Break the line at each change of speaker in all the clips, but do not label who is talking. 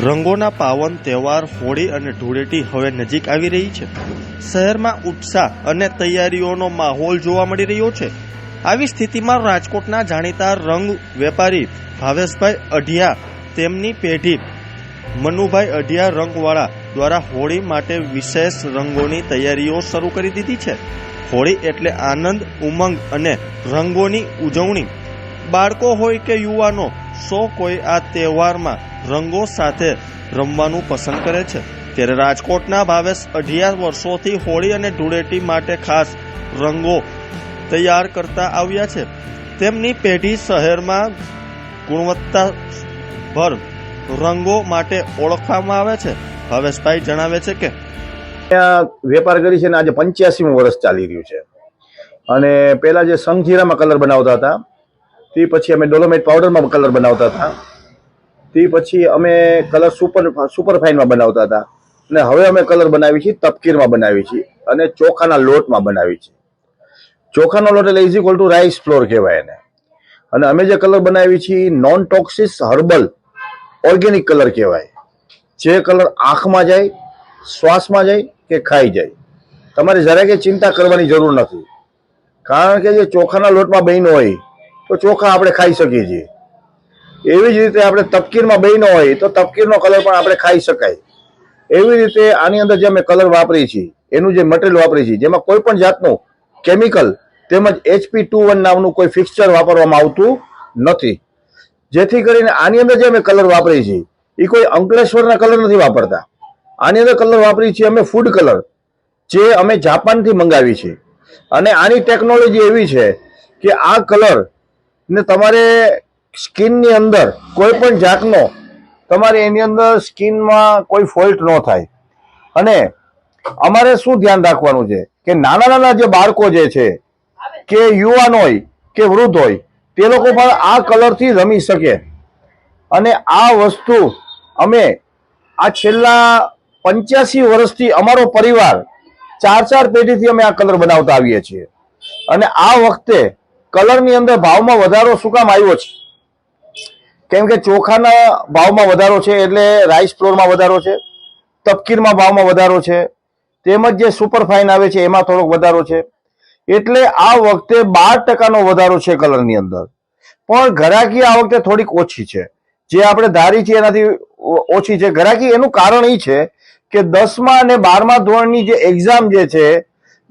રંગોના પાવન તહેવાર હોળી અને ધૂળેટી હવે નજીક આવી રહી છે। શહેરમાં ઉત્સાહ અને તૈયારીઓનો માહોલ જોવા મળી રહ્યો છે। આવી સ્થિતિમાં રાજકોટના જાણીતા રંગ વેપારી ભાવેશભાઈ અઢિયા તેમની પેઢી મનુભાઈ અઢિયા રંગવાળા દ્વારા હોળી માટે વિશેષ રંગોની તૈયારીઓ શરૂ કરી દીધી છે। હોળી એટલે આનંદ, ઉમંગ અને રંગોની ઉજવણી। બાળકો હોય કે યુવાનો, સૌ કોઈ આ તહેવારમાં રંગો સાથે રમવાનું પસંદ કરે છે। ત્યારે રાજકોટના ભાવેશ અઢિયા વર્ષોથી હોળી અને ધૂળેટી માટે ખાસ રંગો તૈયાર કરતા આવ્યા છે। તેમની પેઢી શહેરમાં ગુણવત્તાભર રંગો માટે ઓળખવામાં આવે છે। ભાવેશભાઈ જણાવે છે કે
વેપાર કરી છે ને આજે 85મું વર્ષ ચાલી રહ્યું છે। અને પહેલા જે સંગજીરામાં કલર બનાવતા હતા, તે પછી અમે ડોલોમાઇટ પાવડરમાં કલર બનાવતા હતા, તે પછી અમે કલર સુપર ફાઇનમાં બનાવતા હતા, અને હવે અમે કલર બનાવી છીએ તપકીરમાં બનાવી છીએ અને ચોખાના લોટમાં બનાવી છીએ। ચોખાનો લોટ એટલે is equal to rice floor કહેવાય એને। અને અમે જે કલર બનાવી છીએ non toxic herbal organic colour કહેવાય, જે કલર આંખમાં જાય, શ્વાસમાં જાય કે ખાઈ જાય, તમારે જરાય કે ચિંતા કરવાની જરૂર નથી। કારણ કે જે ચોખાના લોટમાં બન્યો હોય તો ચોખા આપણે ખાઈ શકીએ છીએ। એવી જ રીતે આપણે તપકીરમાં બન્યો હોય તો તપકીરનો કલર પણ આપણે ખાઈ શકાય। એવી રીતે આની અંદર જે અમે કલર વાપરીએ છીએ, એનું જે મટીરિયલ વાપરીએ છીએ, જેમાં કોઈ પણ જાતનું કેમિકલ તેમજ HP21 નામનું કોઈ ફિક્સચર વાપરવામાં આવતું નથી। જેથી કરીને આની અંદર જે અમે કલર વાપરીએ છીએ એ કોઈ અંકલેશ્વરના કલર નથી વાપરતા। આની અંદર કલર વાપરીએ છીએ અમે ફૂડ કલર, જે અમે જાપાનથી મંગાવી છે। અને આની ટેકનોલોજી એવી છે કે આ કલર ને તમારે સ્કિનની અંદર કોઈ પણ જાતનો તમારે એની અંદર સ્કિનમાં કોઈ ફોલ્ટ ન થાય। અને અમારે શું ધ્યાન રાખવાનું છે કે નાના નાના જે બાળકો જે છે કે યુવાન હોય કે વૃદ્ધ હોય, તે લોકો પણ આ કલરથી રમી શકે। અને આ વસ્તુ અમે આ છેલ્લા 85 વર્ષથી અમારો પરિવાર 4 પેઢીથી અમે આ કલર બનાવતા આવીએ છીએ। અને આ વખતે કલરની અંદર ભાવમાં વધારો શું કામ આવ્યો છે? કેમ કે ચોખાના ભાવમાં વધારો છે, એટલે રાઈસ ફ્લોરમાં વધારો છે, તપકીરમાં ભાવમાં વધારો છે, તેમજ જે સુપર ફાઇન આવે છે એમાં થોડોક વધારો છે। એટલે આ વખતે 12% વધારો છે કલરની અંદર। પણ ઘરાકી આ વખતે થોડીક ઓછી છે, જે આપણે ધારી છે એનાથી ઓછી છે ઘરાકી। એનું કારણ એ છે કે 10મા અને 12મા ધોરણની જે એક્ઝામ જે છે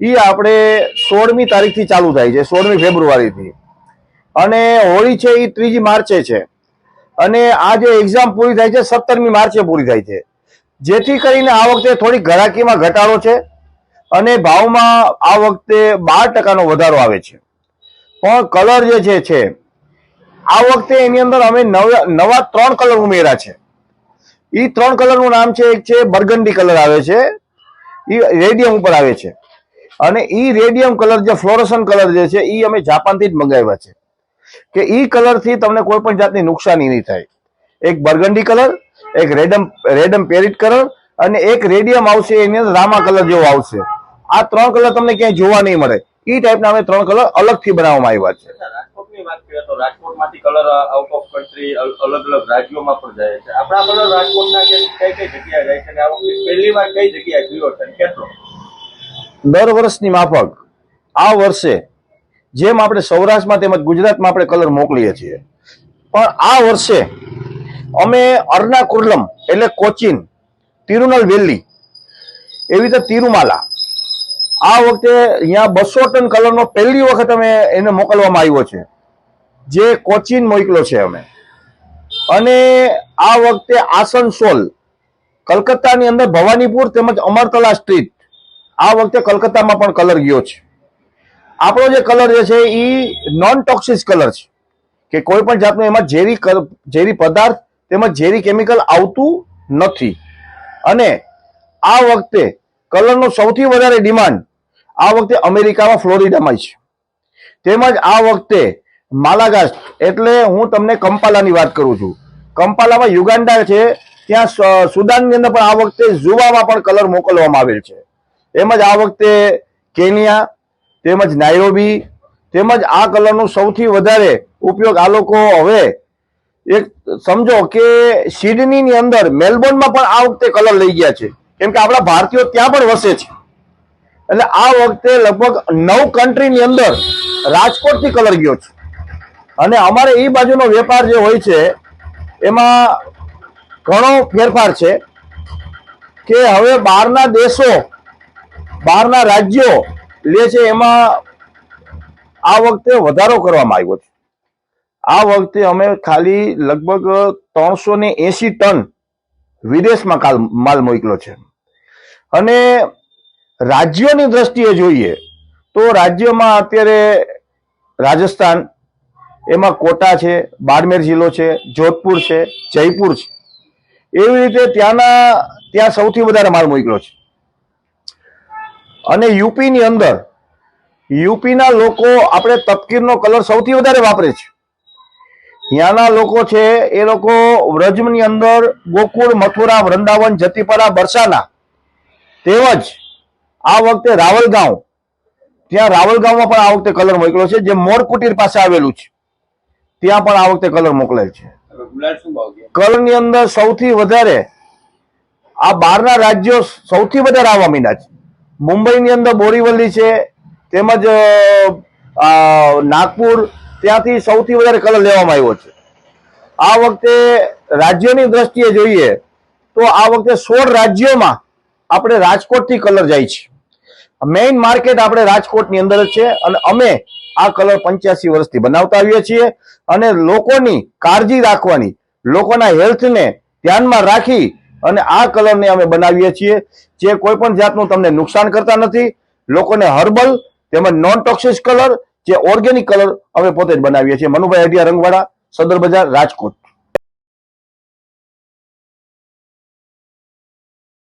એ આપણે 16મી તારીખથી ચાલુ થાય છે, 16મી ફેબ્રુઆરીથી, અને હોળી છે એ 3જી માર્ચે છે, અને આ જે એક્ઝામ પૂરી થાય છે 17મી માર્ચે પૂરી થાય છે। જેથી કરીને આ વખતે થોડી ઘરાકીમાં ઘટાડો છે અને ભાવમાં આ વખતે 12%નો વધારો આવે છે। પણ કલર જે છે આ વખતે એની અંદર અમે નવા 3 કલર ઉમેર્યા છે। એ 3 કલરનું નામ છે, એક છે બર્ગન્ડી કલર આવે છે, એ રેડિયમ ઉપર આવે છે, અને એ રેડિયમ કલર જે ફ્લોરોસન કલર જે છે એ અમે જાપાનથી જ મંગાવ્યા છે કે એ કલરથી તમને કોઈ પણ જાતની નુકસાની નહીં થાય। એક બર્ગન્ડી કલર, એક રેડમ પેરિટ કલર અને એક રેડિયમ આવશે, એની અંદર રામા કલર જેવો આવશે। આ 3 કલર તમને ક્યાંય જોવા નહીં મળે। એ ટાઈપના અમે 3 કલર અલગથી બનાવવામાં આવ્યા છે।
રાજકોટની વાત કરીએ તો રાજકોટમાંથી કલર આઉટ ઓફ કન્ટ્રી અલગ અલગ રાજ્યોમાં પણ જાય છે। આપણા કલર રાજકોટના કઈ જગ્યાએ જાય છે અને આ વખતે પહેલી વાર કઈ જગ્યાએ ગયો છે, કેટલો?
દર વર્ષની માફક આ વર્ષે જેમ આપણે સૌરાષ્ટ્રમાં તેમજ ગુજરાતમાં આપણે કલર મોકલીએ છીએ, પણ આ વર્ષે અમે અર્નાકુલમ એટલે કોચીન, તિરુનલવેલી, એવી રીતે તિરુમાલા, આ વખતે અહીંયા 200 ટન કલરનો પહેલી વખત અમે એને મોકલવામાં આવ્યો છે, જે કોચીન મોકલ્યો છે અમે। અને આ વખતે આસનસોલ, કલકત્તાની અંદર ભવાનીપુર તેમજ અમરતલા સ્ટ્રીટ, આ વખતે કલકત્તામાં પણ કલર ગયો છે। આપણો જે કલર જે છે એ નોન ટોક્સિસ કલર છે, કે કોઈ પણ જાતનું એમાં ઝેરી પદાર્થ તેમજ ઝેરી કેમિકલ આવતું નથી। અને આ વખતે કલરનો સૌથી વધારે ડિમાન્ડ આ વખતે અમેરિકામાં ફ્લોરિડામાં છે, તેમજ આ વખતે માલાગાસ્ટ એટલે હું તમને કંપાલાની વાત કરું છું, કંપાલામાં યુગાન્ડા છે, ત્યાં સુદાનની અંદર પણ આ વખતે ઝુવામાં પણ કલર મોકલવામાં આવેલ છે। તેમજ આ વખતે કેનિયા તેમજ નાયરોબી, તેમજ આ કલરનો સૌથી વધારે ઉપયોગ આ લોકો હવે એક સમજો કે સિડનીની અંદર મેલબોર્નમાં પણ આ વખતે કલર લઈ ગયા છે, કેમ કે આપણા ભારતીયો ત્યાં પણ વસે છે. એટલે આ વખતે લગભગ 9 કન્ટ્રીની અંદર રાજકોટથી કલર ગયો છે. અને અમારે એ બાજુનો વેપાર જે હોય છે એમાં ઘણો ફેરફાર છે કે હવે બહારના દેશો, બહારના રાજ્યો લે છે, એમાં આ વખતે વધારો કરવામાં આવ્યો છે. આ વખતે અમે ખાલી લગભગ 380 ટન વિદેશમાં માલ મોકલ્યો છે. અને રાજ્યોની દ્રષ્ટિએ જોઈએ તો રાજ્યોમાં અત્યારે રાજસ્થાન, એમાં કોટા છે, બાડમેર જિલ્લો છે, જોધપુર છે, જયપુર છે, એવી રીતે ત્યાં સૌથી વધારે માલ મોકલ્યો છે. અને યુપીની અંદર, યુપીના લોકો આપણે તપકીરનો કલર સૌથી વધારે વાપરે છે. ત્યાંના લોકો છે એ લોકો વ્રજની અંદર ગોકુળ, મથુરા, વૃંદાવન, જતીપરા, બરસાના, તેમજ આ વખતે રાવલગાંવ, ત્યાં રાવલગાંવમાં પણ આ વખતે કલર મોકલ્યો છે, જે મોર કુટીર પાસે આવેલું છે, ત્યાં પણ આ વખતે કલર મોકલેલ છે. કલરની અંદર સૌથી વધારે આ બહારના રાજ્યો સૌથી વધારે આવવા માંડ્યા છે. મુંબઈની અંદર બોરીવલી છે, તેમજ નાગપુર, ત્યાંથી સૌથી વધારે કલર લેવામાં આવ્યો છે. આ વખતે રાજ્યોની દ્રષ્ટિએ જોઈએ તો આ વખતે 16 રાજ્યોમાં આપણે રાજકોટથી કલર જાય છે. મેઇન માર્કેટ આપણે રાજકોટની અંદર જ છે. અને અમે આ કલર 85 વર્ષથી બનાવતા આવીએ છીએ. અને લોકોની કાળજી રાખવાની, લોકોના હેલ્થને ધ્યાનમાં રાખી અને આ કલરને અમે બનાવીએ છીએ, જે કોઈ પણ જાતનું તમને નુકસાન કરતા નથી. લોકોને હર્બલ તેમજ નોન ટોક્સિક કલર, જે ઓર્ગેનિક કલર અમે પોતે જ બનાવીએ છીએ. મનુભાઈ અઢિયા, રંગવાડા, સદર બજાર, રાજકોટ.